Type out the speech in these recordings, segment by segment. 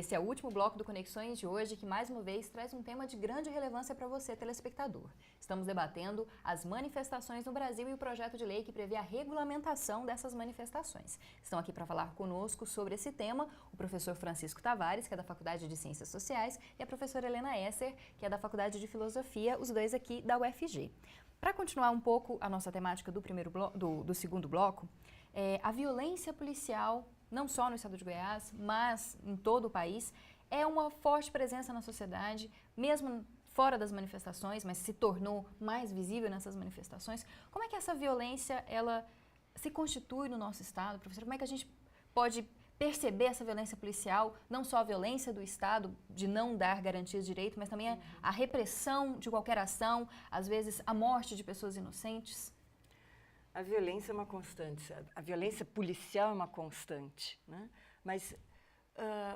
Esse é o último bloco do Conexões de hoje, que mais uma vez traz um tema de grande relevância para você, telespectador. Estamos debatendo as manifestações no Brasil e o projeto de lei que prevê a regulamentação dessas manifestações. Estão aqui para falar conosco sobre esse tema o professor Francisco Tavares, que é da Faculdade de Ciências Sociais, e a professora Helena Esser, que é da Faculdade de Filosofia, os dois aqui da UFG. Para continuar um pouco a nossa temática do segundo bloco, a violência policial, não só no estado de Goiás, mas em todo o país, é uma forte presença na sociedade, mesmo fora das manifestações, mas se tornou mais visível nessas manifestações. Como é que essa violência ela se constitui no nosso estado, professor? Como é que a gente pode perceber essa violência policial, não só a violência do Estado de não dar garantias de direito, mas também a repressão de qualquer ação, às vezes a morte de pessoas inocentes? A violência é uma constante, a violência policial é uma constante, né? Mas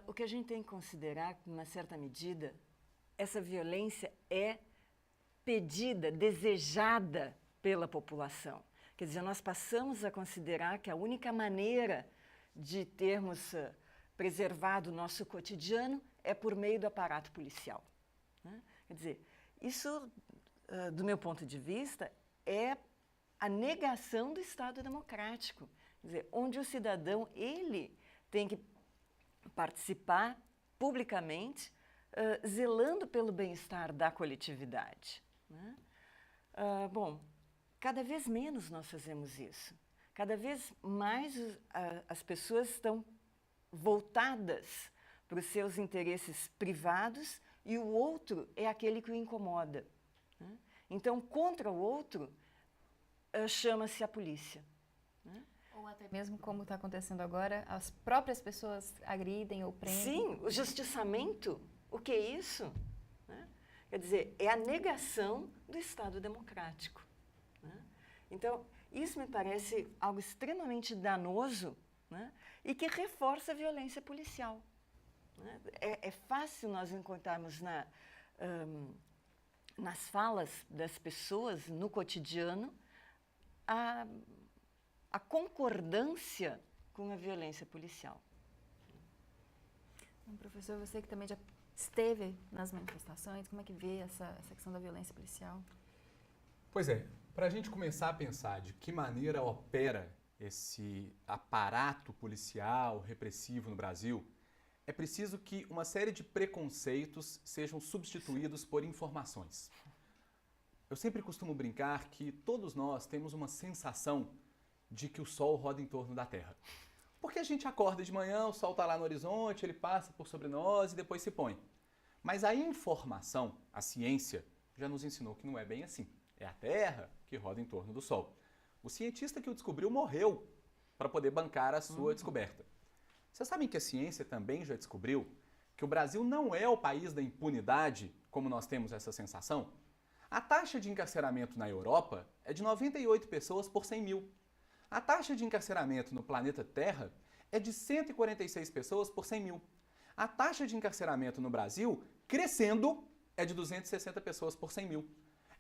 o que a gente tem que considerar, em uma certa medida, essa violência é pedida, desejada pela população. Quer dizer, nós passamos a considerar que a única maneira de termos preservado o nosso cotidiano é por meio do aparato policial, né? Quer dizer, isso, do meu ponto de vista, é a negação do Estado democrático, quer dizer, onde o cidadão ele tem que participar publicamente, zelando pelo bem-estar da coletividade, né? Bom, cada vez menos nós fazemos isso. Cada vez mais as pessoas estão voltadas para os seus interesses privados e o outro é aquele que o incomoda, né? Então, contra o outro, chama-se a polícia, né? Ou até mesmo, como está acontecendo agora, as próprias pessoas agridem ou prendem. Sim, o justiçamento, o que é isso? Né? Quer dizer, é a negação do Estado democrático, né? Então, isso me parece algo extremamente danoso, né? E que reforça a violência policial, né? É fácil nós encontrarmos nas falas das pessoas, no cotidiano, a concordância com a violência policial. Professor, você que também já esteve nas manifestações, como é que vê essa questão da violência policial? Pois é, para a gente começar a pensar de que maneira opera esse aparato policial repressivo no Brasil, é preciso que uma série de preconceitos sejam substituídos por informações. Eu sempre costumo brincar que todos nós temos uma sensação de que o Sol roda em torno da Terra. Porque a gente acorda de manhã, o Sol está lá no horizonte, ele passa por sobre nós e depois se põe. Mas a informação, a ciência, já nos ensinou que não é bem assim. É a Terra que roda em torno do Sol. O cientista que o descobriu morreu para poder bancar a sua descoberta. Vocês sabem que a ciência também já descobriu que o Brasil não é o país da impunidade, como nós temos essa sensação? A taxa de encarceramento na Europa é de 98 pessoas por 100 mil. A taxa de encarceramento no planeta Terra é de 146 pessoas por 100 mil. A taxa de encarceramento no Brasil, crescendo, é de 260 pessoas por 100 mil.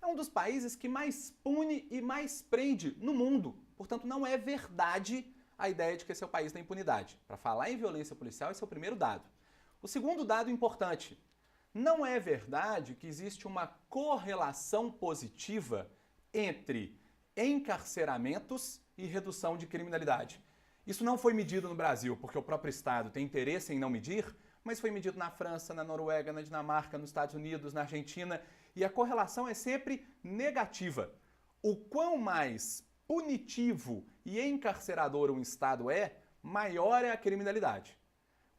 É um dos países que mais pune e mais prende no mundo. Portanto, não é verdade a ideia de que esse é o país da impunidade. Para falar em violência policial, esse é o primeiro dado. O segundo dado importante: não é verdade que existe uma correlação positiva entre encarceramentos e redução de criminalidade. Isso não foi medido no Brasil, porque o próprio Estado tem interesse em não medir, mas foi medido na França, na Noruega, na Dinamarca, nos Estados Unidos, na Argentina, e a correlação é sempre negativa. O quão mais punitivo e encarcerador um Estado é, maior é a criminalidade.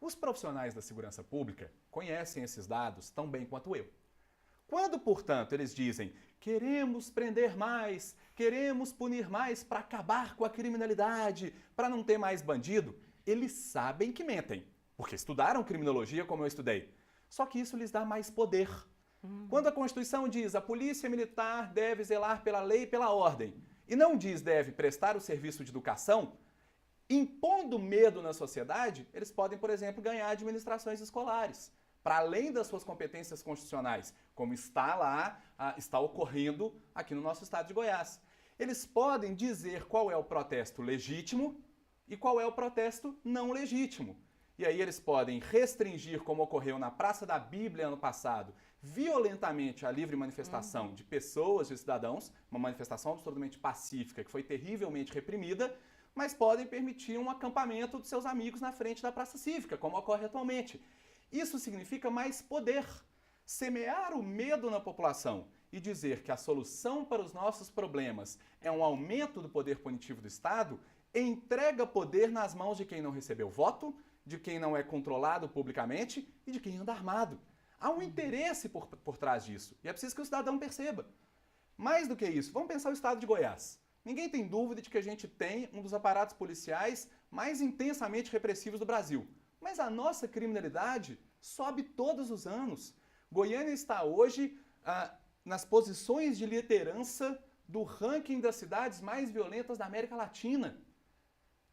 Os profissionais da segurança pública conhecem esses dados tão bem quanto eu. Quando, portanto, eles dizem queremos prender mais, queremos punir mais para acabar com a criminalidade, para não ter mais bandido, eles sabem que mentem, porque estudaram criminologia como eu estudei. Só que isso lhes dá mais poder. Quando a Constituição diz a polícia militar deve zelar pela lei e pela ordem, e não diz deve prestar o serviço de educação, impondo medo na sociedade, eles podem, por exemplo, ganhar administrações escolares, para além das suas competências constitucionais, como está ocorrendo aqui no nosso estado de Goiás. Eles podem dizer qual é o protesto legítimo e qual é o protesto não legítimo. E aí eles podem restringir, como ocorreu na Praça da Bíblia ano passado, violentamente a livre manifestação de pessoas, de cidadãos, uma manifestação absolutamente pacífica que foi terrivelmente reprimida, mas podem permitir um acampamento de seus amigos na frente da praça cívica, como ocorre atualmente. Isso significa mais poder. Semear o medo na população e dizer que a solução para os nossos problemas é um aumento do poder punitivo do Estado, entrega poder nas mãos de quem não recebeu voto, de quem não é controlado publicamente e de quem anda armado. Há um interesse por trás disso e é preciso que o cidadão perceba. Mais do que isso, vamos pensar o estado de Goiás. Ninguém tem dúvida de que a gente tem um dos aparatos policiais mais intensamente repressivos do Brasil. Mas a nossa criminalidade sobe todos os anos. Goiânia está hoje nas posições de liderança do ranking das cidades mais violentas da América Latina.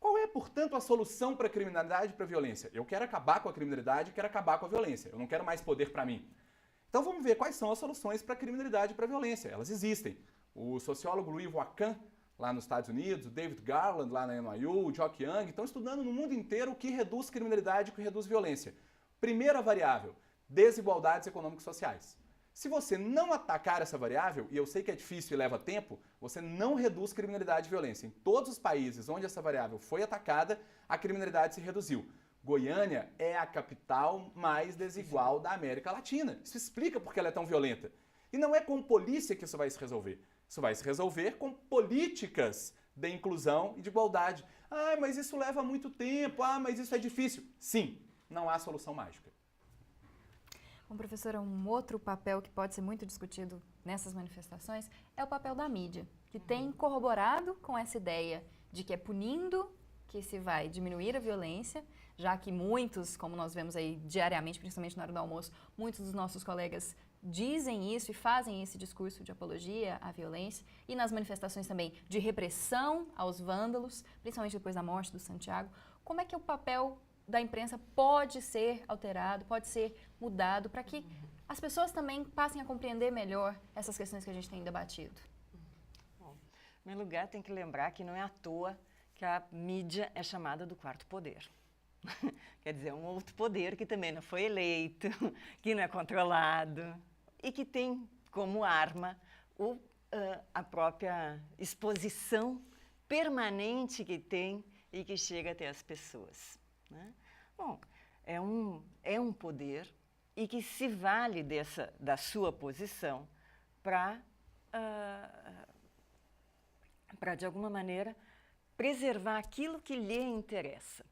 Qual é, portanto, a solução para a criminalidade e para a violência? Eu quero acabar com a criminalidade e quero acabar com a violência. Eu não quero mais poder para mim. Então vamos ver quais são as soluções para a criminalidade e para a violência. Elas existem. O sociólogo Louis Wachan, lá nos Estados Unidos, o David Garland, lá na NYU, o Jock Young, estão estudando no mundo inteiro o que reduz criminalidade e o que reduz violência. Primeira variável, desigualdades econômico-sociais. Se você não atacar essa variável, e eu sei que é difícil e leva tempo, você não reduz criminalidade e violência. Em todos os países onde essa variável foi atacada, a criminalidade se reduziu. Goiânia é a capital mais desigual da América Latina. Isso explica por que ela é tão violenta. E não é com polícia que isso vai se resolver. Isso vai se resolver com políticas de inclusão e de igualdade. Ah, mas isso leva muito tempo. Ah, mas isso é difícil. Sim, não há solução mágica. Bom, professora, um outro papel que pode ser muito discutido nessas manifestações é o papel da mídia, que tem corroborado com essa ideia de que é punindo que se vai diminuir a violência, já que muitos, como nós vemos aí diariamente, principalmente na hora do almoço, muitos dos nossos colegas dizem isso e fazem esse discurso de apologia à violência, e nas manifestações também de repressão aos vândalos, principalmente depois da morte do Santiago. Como é que o papel da imprensa pode ser alterado, pode ser mudado, para que as pessoas também passem a compreender melhor essas questões que a gente tem debatido? Bom, em primeiro lugar, tem que lembrar que não é à toa que a mídia é chamada do quarto poder. Quer dizer, um outro poder que também não foi eleito, que não é controlado e que tem como arma a própria exposição permanente que tem e que chega até as pessoas, né? Bom, é um poder e que se vale da sua posição para, de alguma maneira, preservar aquilo que lhe interessa,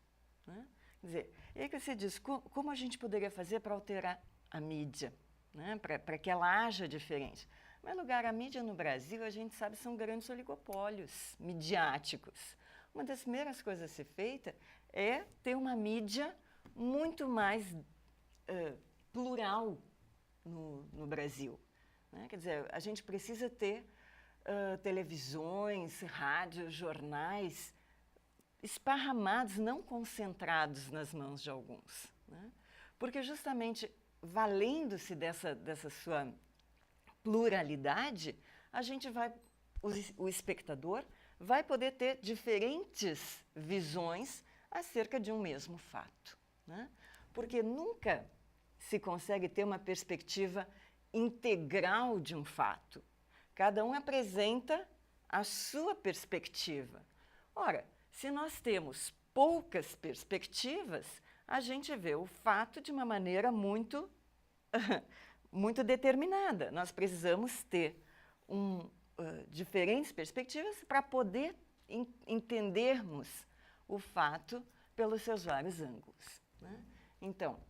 né? Quer dizer, e aí que você diz, como a gente poderia fazer para alterar a mídia, né? Para que ela haja diferente? Em primeiro lugar, a mídia no Brasil, a gente sabe, são grandes oligopólios midiáticos. Uma das primeiras coisas a ser feita é ter uma mídia muito mais plural no Brasil, né? Quer dizer, a gente precisa ter televisões, rádios, jornais esparramados, não concentrados nas mãos de alguns, né? Porque justamente valendo-se dessa sua pluralidade, a gente o espectador vai poder ter diferentes visões acerca de um mesmo fato, né? Porque nunca se consegue ter uma perspectiva integral de um fato. Cada um apresenta a sua perspectiva. Ora, se nós temos poucas perspectivas, a gente vê o fato de uma maneira muito, muito determinada. Nós precisamos ter diferentes perspectivas para poder entendermos o fato pelos seus vários ângulos, né? Então,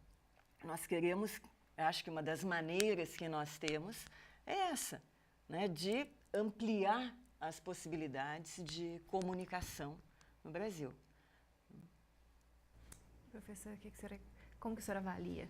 nós queremos, acho que uma das maneiras que nós temos é essa, né, de ampliar as possibilidades de comunicação no Brasil. Professor, como que a senhora avalia?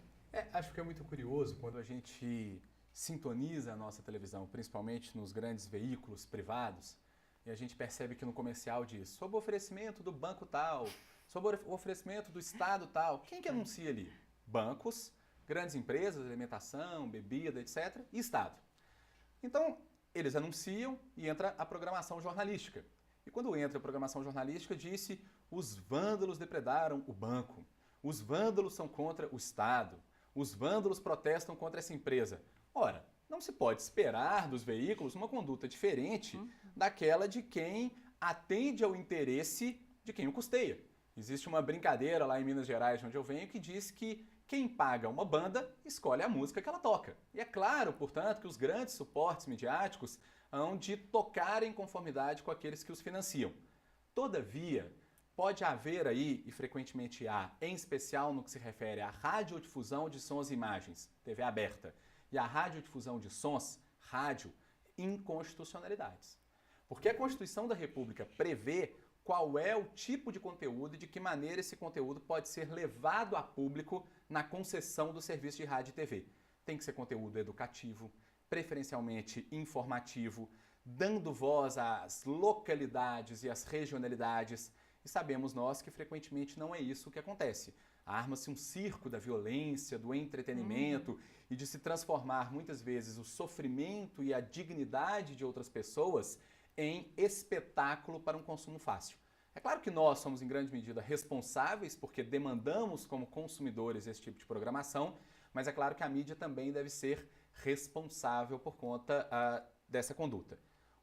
Acho que é muito curioso quando a gente sintoniza a nossa televisão, principalmente nos grandes veículos privados, e a gente percebe que no comercial diz, sob o oferecimento do banco tal, sob o oferecimento do estado tal. Quem que anuncia ali? Bancos, grandes empresas, alimentação, bebida, etc. e Estado. Então, eles anunciam e entra a programação jornalística. E quando entra a programação jornalística, disse, os vândalos depredaram o banco. os vândalos são contra o Estado, os vândalos protestam contra essa empresa. Ora, não se pode esperar dos veículos uma conduta diferente daquela de quem atende ao interesse de quem o custeia. Existe uma brincadeira lá em Minas Gerais, de onde eu venho, que diz que quem paga uma banda escolhe a música que ela toca. E é claro, portanto, que os grandes suportes midiáticos hão de tocar em conformidade com aqueles que os financiam. Todavia, pode haver aí, e frequentemente há, em especial no que se refere à radiodifusão de sons e imagens, TV aberta, e à radiodifusão de sons, rádio, inconstitucionalidades. Porque a Constituição da República prevê qual é o tipo de conteúdo e de que maneira esse conteúdo pode ser levado a público na concessão do serviço de rádio e TV. Tem que ser conteúdo educativo, preferencialmente informativo, dando voz às localidades e às regionalidades. E sabemos nós que frequentemente não é isso que acontece. Arma-se um circo da violência, do entretenimento e de se transformar muitas vezes o sofrimento e a dignidade de outras pessoas em espetáculo para um consumo fácil. É claro que nós somos em grande medida responsáveis porque demandamos como consumidores esse tipo de programação, mas é claro que a mídia também deve ser responsável por conta dessa conduta.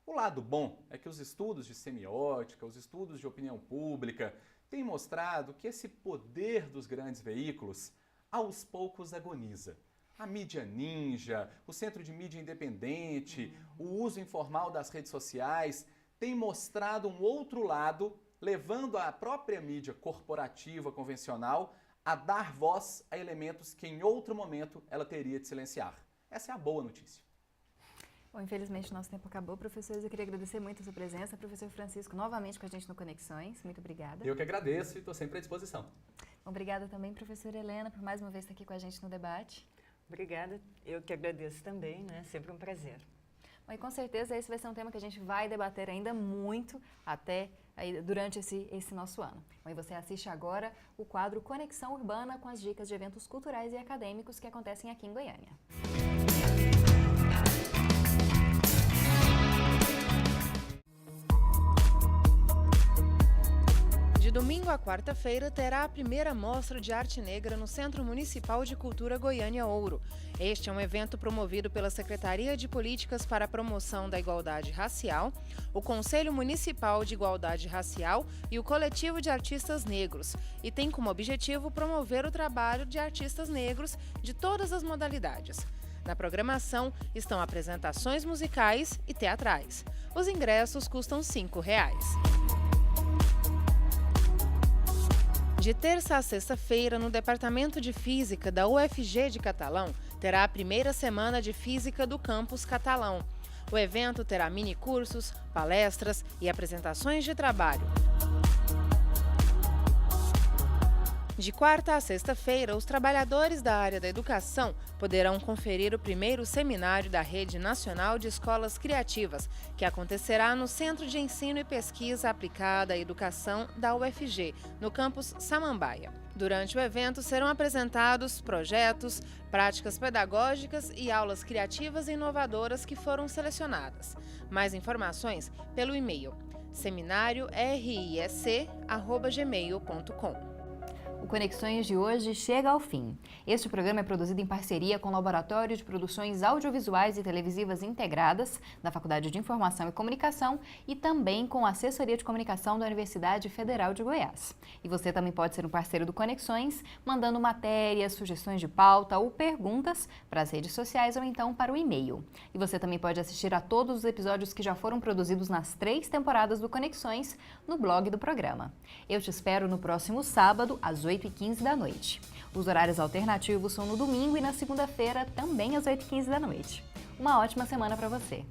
O lado bom é que os estudos de semiótica, os estudos de opinião pública, têm mostrado que esse poder dos grandes veículos, aos poucos, agoniza. A mídia ninja, o centro de mídia independente, o uso informal das redes sociais, têm mostrado um outro lado, levando a própria mídia corporativa, convencional, a dar voz a elementos que em outro momento ela teria de silenciar. Essa é a boa notícia. Bom, infelizmente, nosso tempo acabou, professores. Eu queria agradecer muito a sua presença. Professor Francisco, novamente com a gente no Conexões. Muito obrigada. Eu que agradeço e estou sempre à disposição. Obrigada também, professora Helena, por mais uma vez estar aqui com a gente no debate. Obrigada. Eu que agradeço também, né? Sempre um prazer. Bom, e com certeza esse vai ser um tema que a gente vai debater ainda muito até aí, durante esse nosso ano. Bom, e você assiste agora o quadro Conexão Urbana com as dicas de eventos culturais e acadêmicos que acontecem aqui em Goiânia. De domingo a quarta-feira terá a primeira Mostra de Arte Negra no Centro Municipal de Cultura Goiânia Ouro. Este é um evento promovido pela Secretaria de Políticas para a Promoção da Igualdade Racial, o Conselho Municipal de Igualdade Racial e o Coletivo de Artistas Negros, e tem como objetivo promover o trabalho de artistas negros de todas as modalidades. Na programação estão apresentações musicais e teatrais. Os ingressos custam R$ 5. De terça a sexta-feira, no Departamento de Física da UFG de Catalão, terá a primeira semana de Física do Campus Catalão. O evento terá mini-cursos, palestras e apresentações de trabalho. De quarta a sexta-feira, os trabalhadores da área da educação poderão conferir o primeiro seminário da Rede Nacional de Escolas Criativas, que acontecerá no Centro de Ensino e Pesquisa Aplicada à Educação da UFG, no campus Samambaia. Durante o evento serão apresentados projetos, práticas pedagógicas e aulas criativas e inovadoras que foram selecionadas. Mais informações pelo e-mail seminarioriec@gmail.com. O Conexões de hoje chega ao fim. Este programa é produzido em parceria com o Laboratório de Produções Audiovisuais e Televisivas Integradas, da Faculdade de Informação e Comunicação, e também com a Assessoria de Comunicação da Universidade Federal de Goiás. E você também pode ser um parceiro do Conexões, mandando matérias, sugestões de pauta ou perguntas para as redes sociais ou então para o e-mail. E você também pode assistir a todos os episódios que já foram produzidos nas 3 temporadas do Conexões no blog do programa. Eu te espero no próximo sábado, às 8h15 da noite. Os horários alternativos são no domingo e na segunda-feira, também às 8h15 da noite. Uma ótima semana para você!